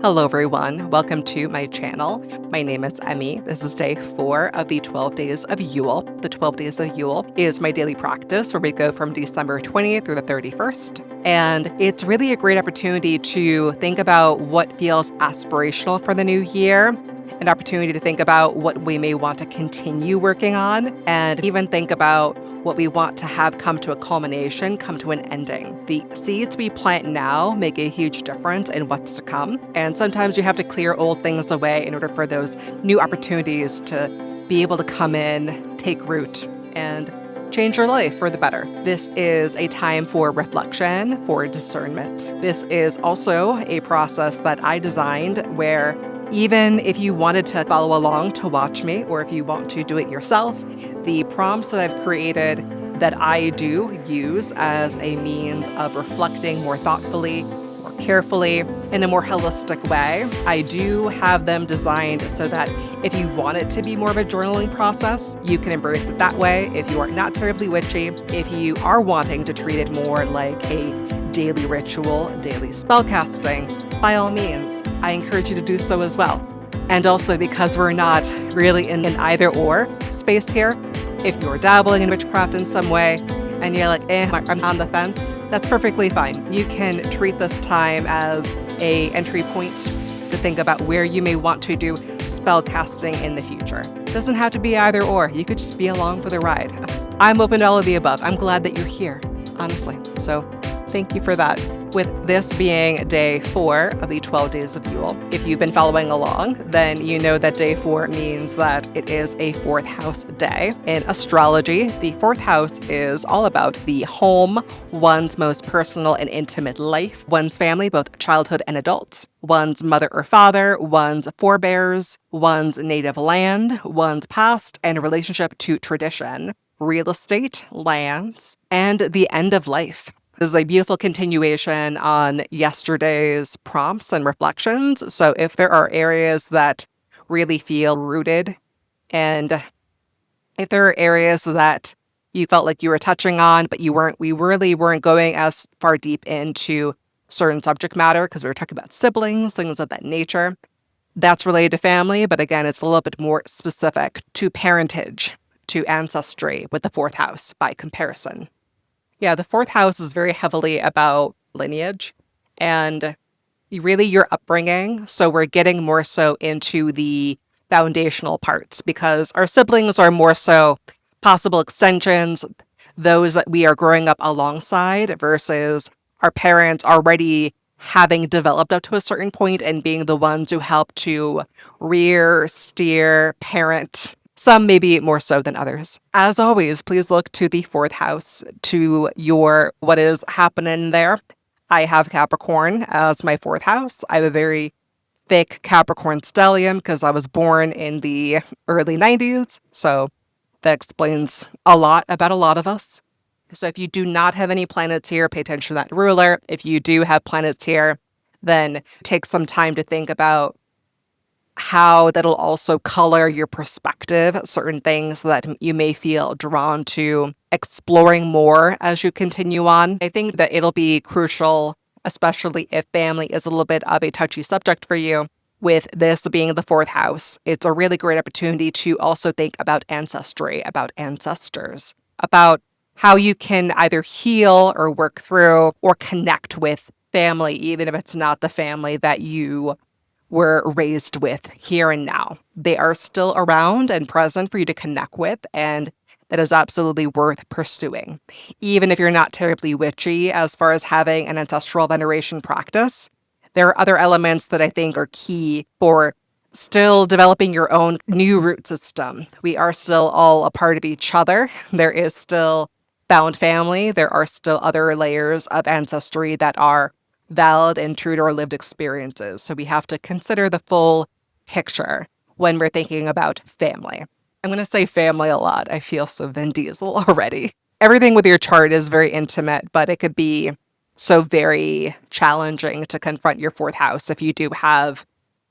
Hello everyone, welcome to my channel. My name is Emmy. This is day 4 of the 12 days of Yule. The 12 days of Yule is my daily practice where we go from December 20th through the 31st. And it's really a great opportunity to think about what feels aspirational for the new year, an opportunity to think about what we may want to continue working on, and even think about what we want to have come to a culmination, come to an ending. The seeds we plant now make a huge difference in what's to come. And sometimes you have to clear old things away in order for those new opportunities to be able to come in, take root, and change your life for the better. This is a time for reflection, for discernment. This is also a process that I designed where even if you wanted to follow along to watch me, or if you want to do it yourself, the prompts that I've created that I do use as a means of reflecting more thoughtfully, more carefully, in a more holistic way, I do have them designed so that if you want it to be more of a journaling process, you can embrace it that way. If you are not terribly witchy, if you are wanting to treat it more like a daily ritual, daily spellcasting, by all means, I encourage you to do so as well. And also because we're not really in an either or space here, if you're dabbling in witchcraft in some way and you're like, I'm on the fence, that's perfectly fine. You can treat this time as an entry point to think about where you may want to do spell casting in the future. It doesn't have to be either or. You could just be along for the ride. I'm open to all of the above. I'm glad that you're here, honestly. So thank you for that. With this being day 4 of the 12 days of Yule, if you've been following along, then you know that day 4 means that it is a 4th house day. In astrology, the 4th house is all about the home, one's most personal and intimate life, one's family, both childhood and adult, one's mother or father, one's forebears, one's native land, one's past and relationship to tradition, real estate, lands, and the end of life. This is a beautiful continuation on yesterday's prompts and reflections. So if there are areas that really feel rooted, and if there are areas that you felt like you were touching on, but we really weren't going as far deep into certain subject matter because we were talking about siblings, things of that nature, that's related to family. But again, it's a little bit more specific to parentage, to ancestry with the 4th house by comparison. Yeah, the 4th house is very heavily about lineage and really your upbringing. So we're getting more so into the foundational parts because our siblings are more so possible extensions, those that we are growing up alongside versus our parents already having developed up to a certain point and being the ones who help to rear, steer, parent. Some maybe more so than others. As always, please look to the 4th house, to what is happening there. I have Capricorn as my 4th house. I have a very thick Capricorn stellium because I was born in the early 90s. So that explains a lot about a lot of us. So if you do not have any planets here, pay attention to that ruler. If you do have planets here, then take some time to think about how that'll also color your perspective, certain things that you may feel drawn to exploring more as you continue on. I think that it'll be crucial, especially if family is a little bit of a touchy subject for you. With this being the 4th house, it's a really great opportunity to also think about ancestry, about ancestors, about how you can either heal or work through or connect with family, even if it's not the family that you were raised with here and now. They are still around and present for you to connect with, and that is absolutely worth pursuing. Even if you're not terribly witchy as far as having an ancestral veneration practice, there are other elements that I think are key for still developing your own new root system. We are still all a part of each other. There is still found family. There are still other layers of ancestry that are valid and true to our lived experiences. So we have to consider the full picture when we're thinking about family. I'm going to say family a lot. I feel so Vin Diesel already. Everything with your chart is very intimate, but it could be so very challenging to confront your 4th house if you do have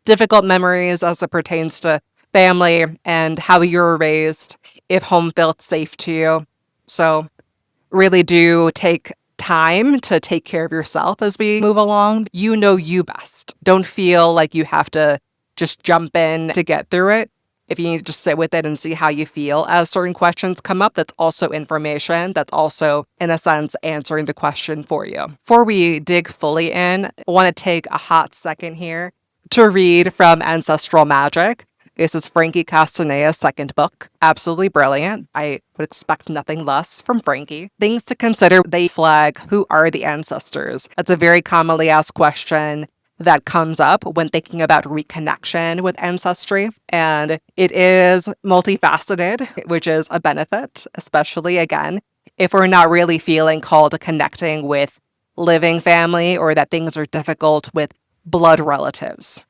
difficult memories as it pertains to family and how you were raised, if home felt safe to you. So really do take time to take care of yourself as we move along. You know you best. Don't feel like you have to just jump in to get through it. If you need to just sit with it and see how you feel as certain questions come up, that's also information. That's also, in a sense, answering the question for you. Before we dig fully in, I want to take a hot second here to read from Ancestral Magic. This is Frankie Castaneda's second book. Absolutely brilliant. I would expect nothing less from Frankie. Things to consider, they flag who are the ancestors. That's a very commonly asked question that comes up when thinking about reconnection with ancestry. And it is multifaceted, which is a benefit, especially again, if we're not really feeling called to connecting with living family or that things are difficult with blood relatives.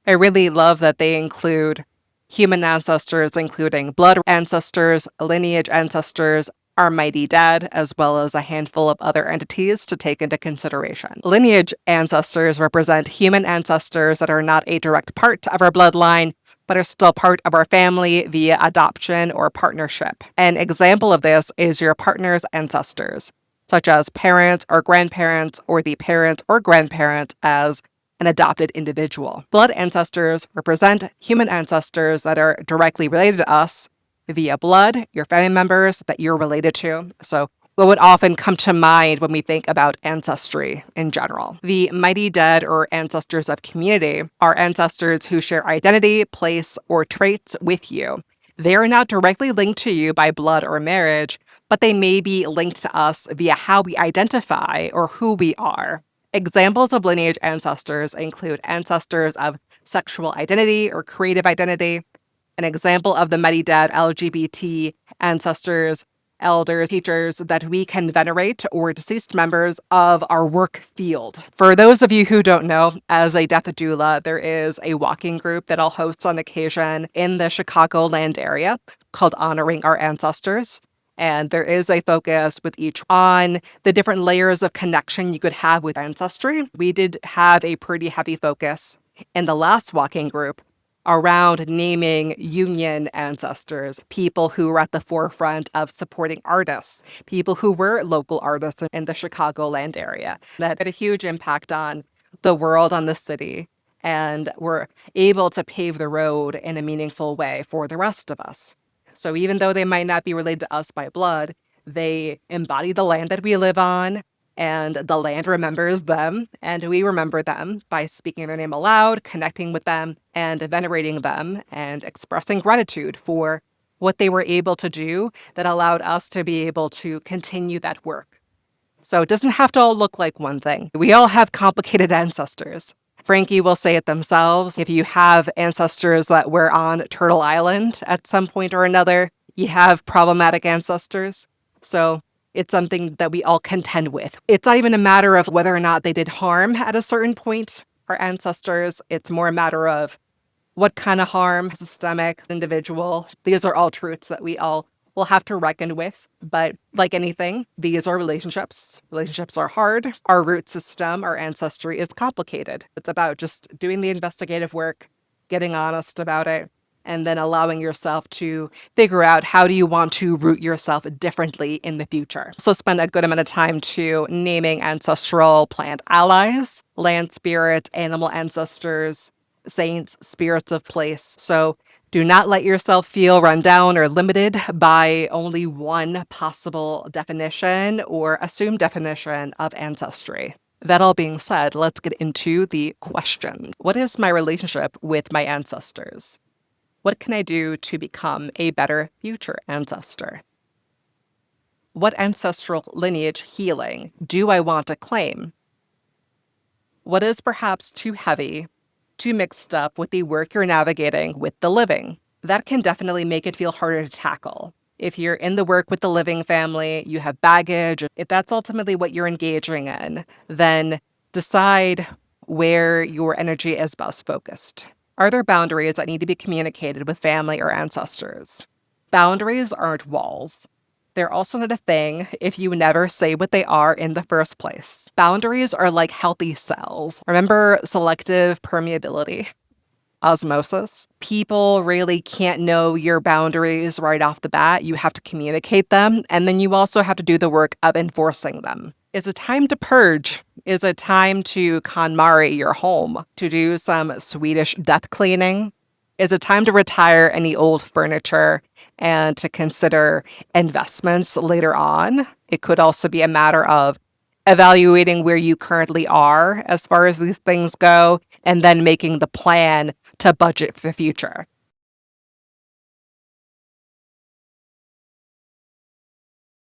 I really love that they include human ancestors, including blood ancestors, lineage ancestors, our mighty dead, as well as a handful of other entities to take into consideration. Lineage ancestors represent human ancestors that are not a direct part of our bloodline, but are still part of our family via adoption or partnership. An example of this is your partner's ancestors, such as parents or grandparents, or the parents or grandparents as an adopted individual. Blood ancestors represent human ancestors that are directly related to us via blood, your family members that you're related to. So what would often come to mind when we think about ancestry in general. The mighty dead or ancestors of community are ancestors who share identity, place, or traits with you. They are not directly linked to you by blood or marriage, but they may be linked to us via how we identify or who we are. Examples of lineage ancestors include ancestors of sexual identity or creative identity. An example of the mighty dead LGBT ancestors, elders, teachers that we can venerate, or deceased members of our work field. For those of you who don't know, as a death doula, there is a walking group that I'll host on occasion in the Chicagoland area called Honoring Our Ancestors. And there is a focus with each on the different layers of connection you could have with ancestry. We did have a pretty heavy focus in the last walking group around naming union ancestors, people who were at the forefront of supporting artists, people who were local artists in the Chicagoland area that had a huge impact on the world, on the city, and were able to pave the road in a meaningful way for the rest of us. So even though they might not be related to us by blood, they embody the land that we live on, and the land remembers them, and we remember them by speaking their name aloud, connecting with them, and venerating them, and expressing gratitude for what they were able to do that allowed us to be able to continue that work. So it doesn't have to all look like one thing. We all have complicated ancestors. Frankie will say it themselves. If you have ancestors that were on Turtle Island at some point or another, you have problematic ancestors. So it's something that we all contend with. It's not even a matter of whether or not they did harm at a certain point, our ancestors. It's more a matter of what kind of harm, systemic, individual. These are all truths that we all will have to reckon with. But like anything, these are relationships. Relationships are hard. Our root system, our ancestry is complicated. It's about just doing the investigative work, getting honest about it, and then allowing yourself to figure out how do you want to root yourself differently in the future. So spend a good amount of time to naming ancestral plant allies, land spirits, animal ancestors, saints, spirits of place. So do not let yourself feel run down or limited by only one possible definition or assumed definition of ancestry. That all being said, let's get into the questions. What is my relationship with my ancestors? What can I do to become a better future ancestor? What ancestral lineage healing do I want to claim? What is perhaps too heavy, too mixed up with the work you're navigating with the living? That can definitely make it feel harder to tackle. If you're in the work with the living family, you have baggage, if that's ultimately what you're engaging in, then decide where your energy is best focused. Are there boundaries that need to be communicated with family or ancestors? Boundaries aren't walls. They're also not a thing if you never say what they are in the first place. Boundaries are like healthy cells. Remember selective permeability? Osmosis. People really can't know your boundaries right off the bat. You have to communicate them, and then you also have to do the work of enforcing them. Is it time to purge? Is it time to KonMari your home? To do some Swedish death cleaning? Is it time to retire any old furniture and to consider investments later on? It could also be a matter of evaluating where you currently are as far as these things go, and then making the plan to budget for the future.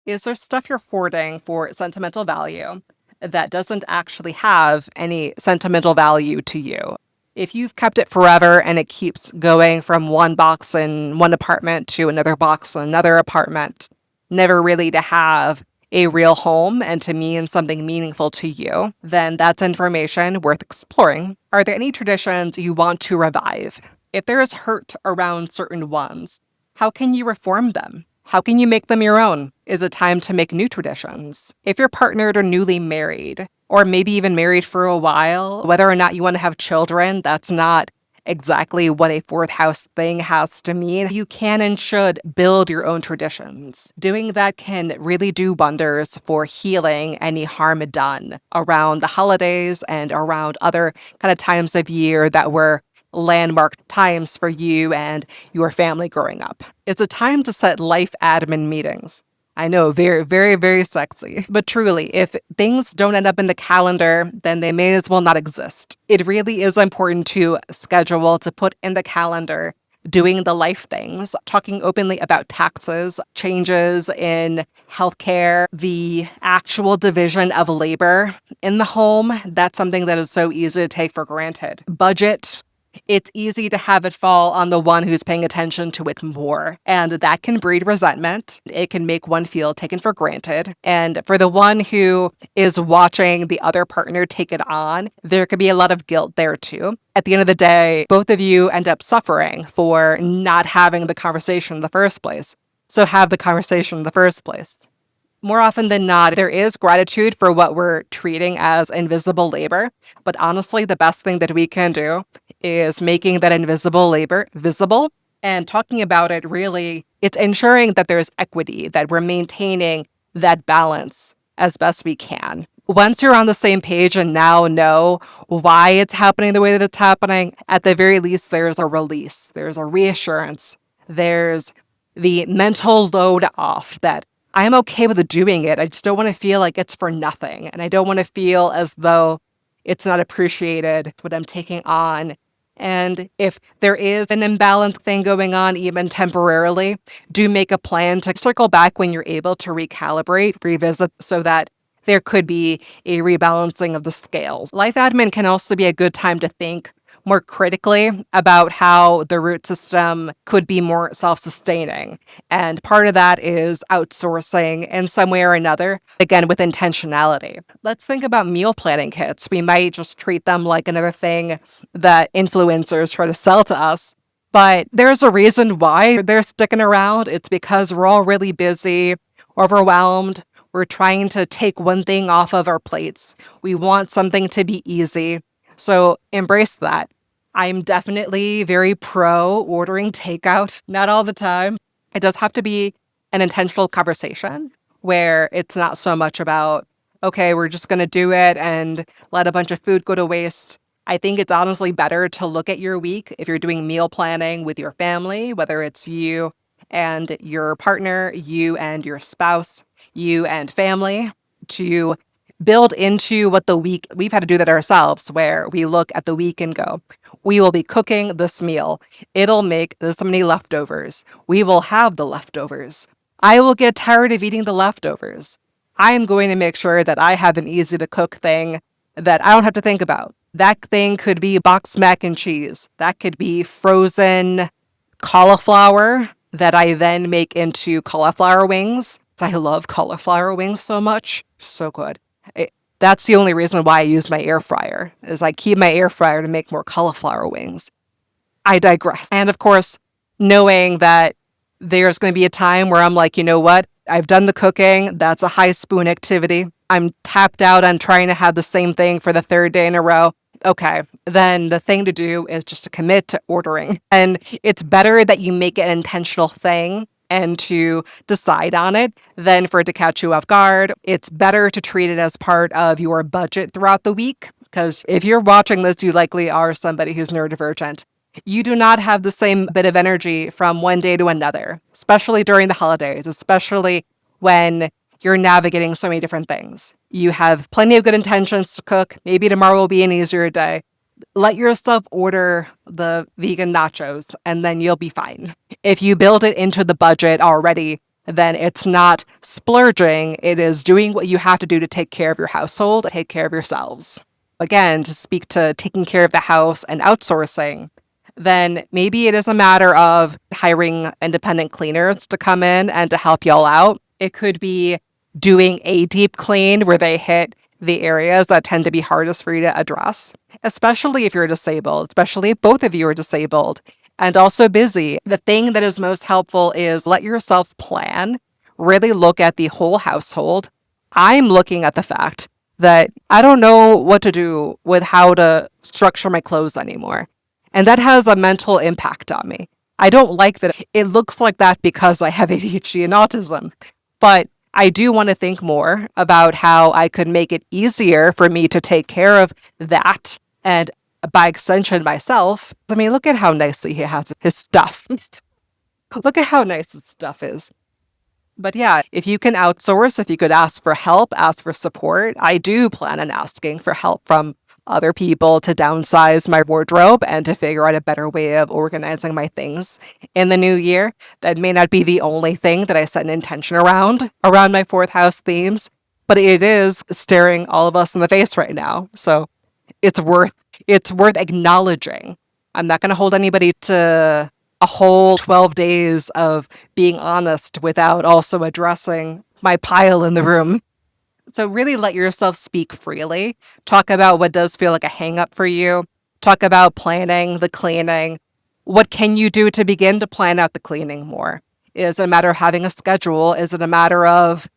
Is there stuff you're hoarding for sentimental value that doesn't actually have any sentimental value to you? If you've kept it forever and it keeps going from one box in one apartment to another box in another apartment, never really to have a real home and to mean something meaningful to you, then that's information worth exploring. Are there any traditions you want to revive? If there is hurt around certain ones, how can you reform them? How can you make them your own? Is it time to make new traditions? If you're partnered or newly married, or maybe even married for a while, whether or not you want to have children, that's not exactly what a fourth house thing has to mean. You can and should build your own traditions. Doing that can really do wonders for healing any harm done around the holidays and around other kind of times of year that were landmark times for you and your family growing up. It's a time to set life admin meetings. I know, very, very, very sexy. But truly, if things don't end up in the calendar, then they may as well not exist. It really is important to schedule, to put in the calendar, doing the life things, talking openly about taxes, changes in healthcare, the actual division of labor in the home. That's something that is so easy to take for granted. Budget. It's easy to have it fall on the one who's paying attention to it more, and that can breed resentment. It can make one feel taken for granted. And for the one who is watching the other partner take it on, there could be a lot of guilt there too. At the end of the day, both of you end up suffering for not having the conversation in the first place. So have the conversation in the first place. More often than not, there is gratitude for what we're treating as invisible labor. But honestly, the best thing that we can do is making that invisible labor visible and talking about it. Really, it's ensuring that there's equity, that we're maintaining that balance as best we can. Once you're on the same page and now know why it's happening the way that it's happening, at the very least, there's a release, there's a reassurance, there's the mental load off that I'm okay with doing it. I just don't want to feel like it's for nothing. And I don't want to feel as though it's not appreciated what I'm taking on. And if there is an imbalanced thing going on, even temporarily, do make a plan to circle back when you're able to recalibrate, revisit, so that there could be a rebalancing of the scales. Life admin can also be a good time to think more critically about how the root system could be more self-sustaining. And part of that is outsourcing in some way or another, again, with intentionality. Let's think about meal planning kits. We might just treat them like another thing that influencers try to sell to us. But there's a reason why they're sticking around. It's because we're all really busy, overwhelmed. We're trying to take one thing off of our plates. We want something to be easy. So embrace that. I'm definitely very pro ordering takeout. Not all the time. It does have to be an intentional conversation where it's not so much about, okay, we're just going to do it and let a bunch of food go to waste. I think it's honestly better to look at your week if you're doing meal planning with your family, whether it's you and your partner, you and your spouse, you and family, to build into what the week, we've had to do that ourselves, where we look at the week and go, we will be cooking this meal. It'll make this many leftovers. We will have the leftovers. I will get tired of eating the leftovers. I am going to make sure that I have an easy to cook thing that I don't have to think about. That thing could be boxed mac and cheese. That could be frozen cauliflower that I then make into cauliflower wings. I love cauliflower wings so much. So good. That's the only reason why I use my air fryer, is I keep my air fryer to make more cauliflower wings. I digress. And of course, knowing that there's going to be a time where I'm like, you know what? I've done the cooking. That's a high spoon activity. I'm tapped out on trying to have the same thing for the third day in a row. Okay, then the thing to do is just to commit to ordering. And it's better that you make it an intentional thing and to decide on it than for it to catch you off guard. It's better to treat it as part of your budget throughout the week, because if you're watching this, you likely are somebody who's neurodivergent. You do not have the same bit of energy from one day to another, especially during the holidays, especially when you're navigating so many different things. You have plenty of good intentions to cook. Maybe tomorrow will be an easier day. Let yourself order the vegan nachos and then you'll be fine. If you build it into the budget already, then it's not splurging. It is doing what you have to do to take care of your household, take care of yourselves. Again, to speak to taking care of the house and outsourcing, then maybe it is a matter of hiring independent cleaners to come in and to help y'all out. It could be doing a deep clean where they hit the areas that tend to be hardest for you to address, especially if you're disabled, especially if both of you are disabled and also busy. The thing that is most helpful is let yourself plan, really look at the whole household. I'm looking at the fact that I don't know what to do with how to structure my clothes anymore. And that has a mental impact on me. I don't like that it looks like that because I have ADHD and autism. But I do want to think more about how I could make it easier for me to take care of that and by extension myself. I mean, look at how nicely he has his stuff. Look at how nice his stuff is. But yeah, if you can outsource, if you could ask for help, ask for support. I do plan on asking for help from other people to downsize my wardrobe and to figure out a better way of organizing my things in the new year. That may not be the only thing that I set an intention around my fourth house themes, but it is staring all of us in the face right now. So it's worth acknowledging. I'm not going to hold anybody to a whole 12 days of being honest without also addressing my pile in the room. So really let yourself speak freely. Talk about what does feel like a hang up for you. Talk about planning the cleaning. What can you do to begin to plan out the cleaning more? Is it a matter of having a schedule? Is it a matter of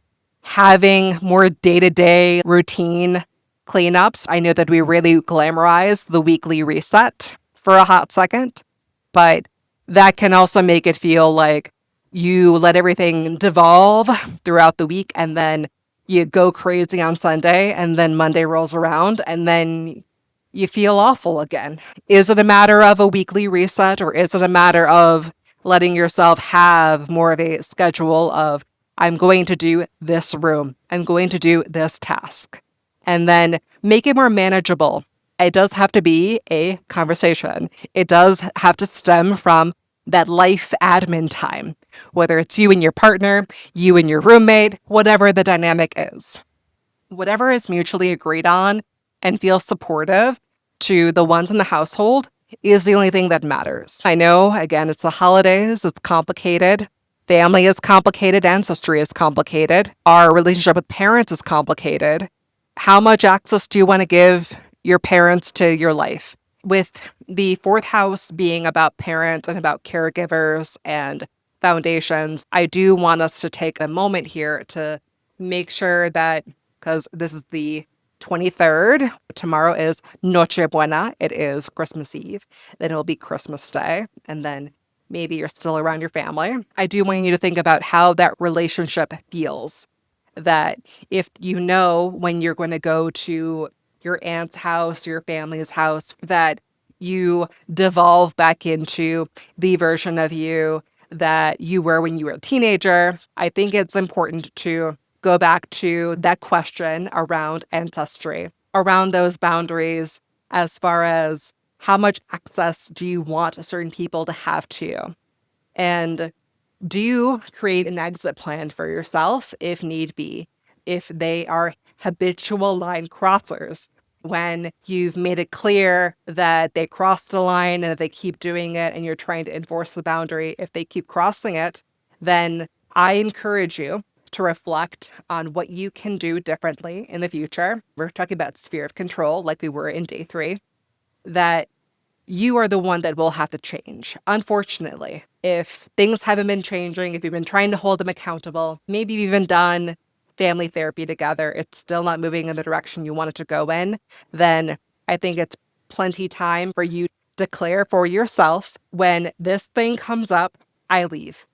having more day-to-day routine cleanups? I know that we really glamorize the weekly reset for a hot second, but that can also make it feel like you let everything devolve throughout the week and then you go crazy on Sunday and then Monday rolls around and then you feel awful again. Is it a matter of a weekly reset, or is it a matter of letting yourself have more of a schedule of, I'm going to do this room, I'm going to do this task, and then make it more manageable? It does have to be a conversation. It does have to stem from that life admin time, whether it's you and your partner, you and your roommate, whatever the dynamic is. Whatever is mutually agreed on and feels supportive to the ones in the household is the only thing that matters. I know, again, it's the holidays, it's complicated. Family is complicated, ancestry is complicated. Our relationship with parents is complicated. How much access do you want to give your parents to your life? With the fourth house being about parents and about caregivers and foundations, I do want us to take a moment here to make sure that, because this is the 23rd, tomorrow is Noche Buena, it is Christmas Eve, then it'll be Christmas Day, and then maybe you're still around your family. I do want you to think about how that relationship feels. That if you know when you're going to go to your aunt's house, your family's house, that you devolve back into the version of you that you were when you were a teenager. I think it's important to go back to that question around ancestry, around those boundaries, as far as how much access do you want certain people to have to you? And do you create an exit plan for yourself if need be, if they are habitual line crossers? When you've made it clear that they crossed a line and that they keep doing it and you're trying to enforce the boundary, if they keep crossing it, then I encourage you to reflect on what you can do differently in the future. We're talking about sphere of control like we were in day 3, that you are the one that will have to change. Unfortunately, if things haven't been changing, if you've been trying to hold them accountable, maybe you've even done family therapy together, it's still not moving in the direction you want it to go in, then I think it's plenty time for you to declare for yourself, when this thing comes up, I leave.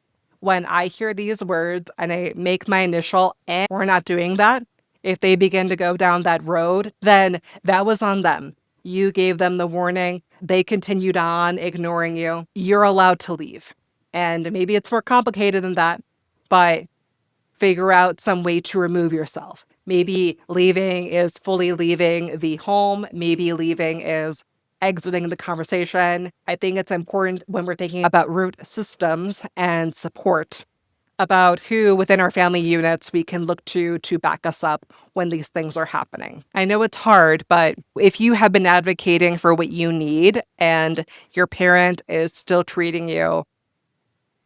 when I hear these words and I make my initial, we're not doing that, if they begin to go down that road, then that was on them. You gave them the warning. They continued on ignoring you. You're allowed to leave. And maybe it's more complicated than that, but figure out some way to remove yourself. Maybe leaving is fully leaving the home. Maybe leaving is exiting the conversation. I think it's important when we're thinking about root systems and support, about who within our family units we can look to back us up when these things are happening. I know it's hard, but if you have been advocating for what you need and your parent is still treating you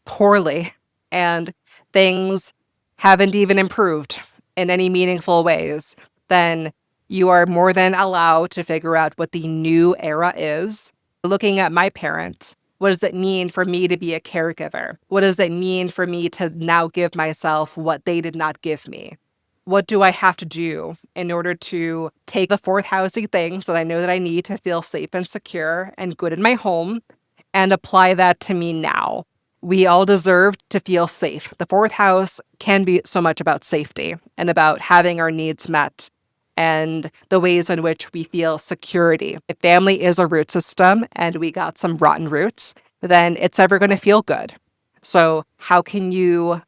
poorly and things haven't even improved in any meaningful ways, then you are more than allowed to figure out what the new era is. Looking at my parent, what does it mean for me to be a caregiver? What does it mean for me to now give myself what they did not give me? What do I have to do in order to take the fourth housey things that I know that I need to feel safe and secure and good in my home and apply that to me now? We all deserve to feel safe. The fourth house can be so much about safety and about having our needs met and the ways in which we feel security. If family is a root system and we got some rotten roots, then it's never going to feel good. So how can you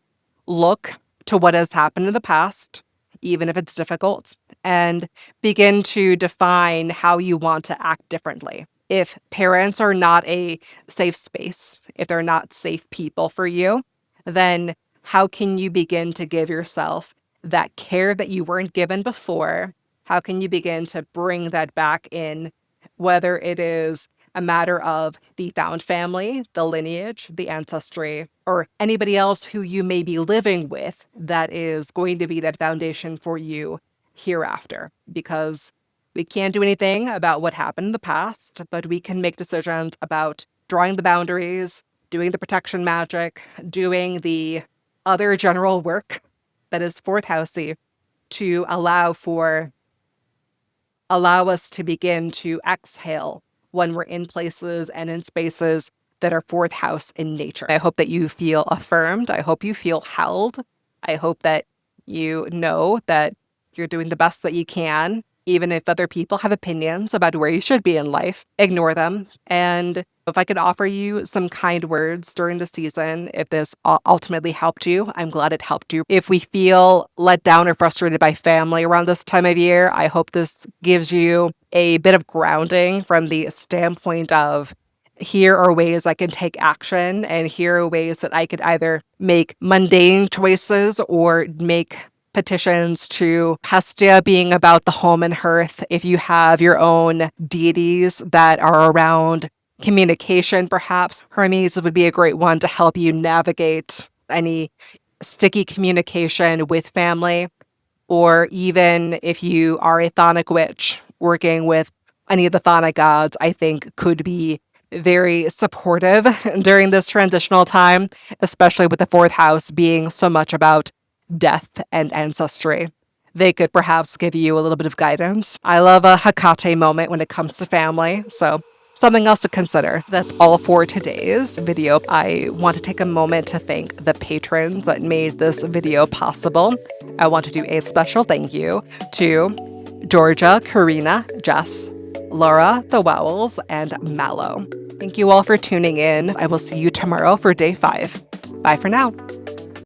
look to what has happened in the past, even if it's difficult, and begin to define how you want to act differently? If parents are not a safe space, if they're not safe people for you, then how can you begin to give yourself that care that you weren't given before? How can you begin to bring that back in, whether it is a matter of the found family, the lineage, the ancestry, or anybody else who you may be living with that is going to be that foundation for you hereafter? Because we can't do anything about what happened in the past, but we can make decisions about drawing the boundaries, doing the protection magic, doing the other general work that is fourth housey to allow us to begin to exhale when we're in places and in spaces that are fourth house in nature. I hope that you feel affirmed. I hope you feel held. I hope that you know that you're doing the best that you can. Even if other people have opinions about where you should be in life, ignore them. And if I could offer you some kind words during the season, if this ultimately helped you, I'm glad it helped you. If we feel let down or frustrated by family around this time of year, I hope this gives you a bit of grounding from the standpoint of, here are ways I can take action, and here are ways that I could either make mundane choices or make petitions to Hestia being about the home and hearth. If you have your own deities that are around communication, perhaps Hermes would be a great one to help you navigate any sticky communication with family. Or even if you are a chthonic witch, working with any of the chthonic gods, I think could be very supportive during this transitional time, especially with the fourth house being so much about death and ancestry. They could perhaps give you a little bit of guidance. I love a Hecate moment when it comes to family, so something else to consider. That's all for today's video. I want to take a moment to thank the patrons that made this video possible. I want to do a special thank you to Georgia, Karina, Jess, Laura, The Wowels, and Mallow. Thank you all for tuning in. I will see you tomorrow for day 5. Bye for now.